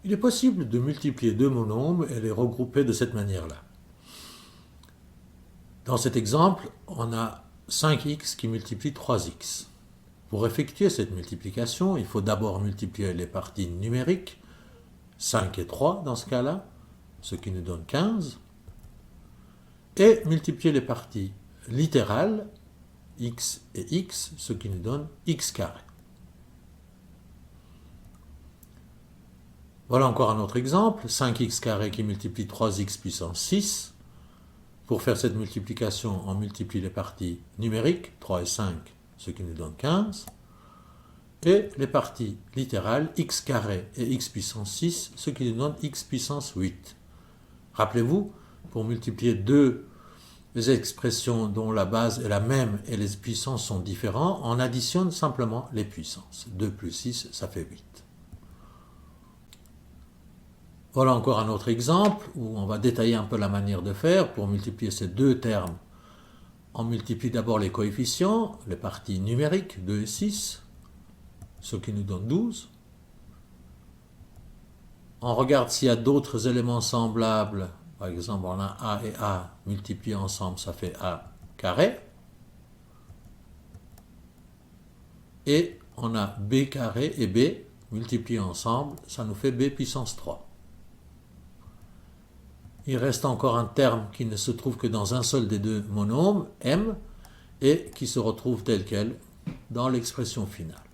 Il est possible de multiplier deux monombres et les regrouper de cette manière-là. Dans cet exemple, on a 5x qui multiplie 3x. Pour effectuer cette multiplication, il faut d'abord multiplier les parties numériques, 5 et 3 dans ce cas-là, ce qui nous donne 15, et multiplier les parties littérales, x et x, ce qui nous donne x carré. Voilà encore un autre exemple, 5x carré qui multiplie 3x puissance 6. Pour faire cette multiplication, on multiplie les parties numériques, 3 et 5, ce qui nous donne 15, et les parties littérales, x carré et x puissance 6, ce qui nous donne x puissance 8. Rappelez-vous, pour multiplier deux expressions dont la base est la même et les puissances sont différentes, on additionne simplement les puissances. 2 plus 6, ça fait 8. Voilà encore un autre exemple où on va détailler un peu la manière de faire. Pour multiplier ces deux termes, on multiplie d'abord les coefficients, les parties numériques, 2 et 6, ce qui nous donne 12. On regarde s'il y a d'autres éléments semblables. Par exemple, on a A et A multipliés ensemble, ça fait A carré. Et on a B carré et B multipliés ensemble, ça nous fait B puissance 3. Il reste encore un terme qui ne se trouve que dans un seul des deux monombres, m, et qui se retrouve tel quel dans l'expression finale.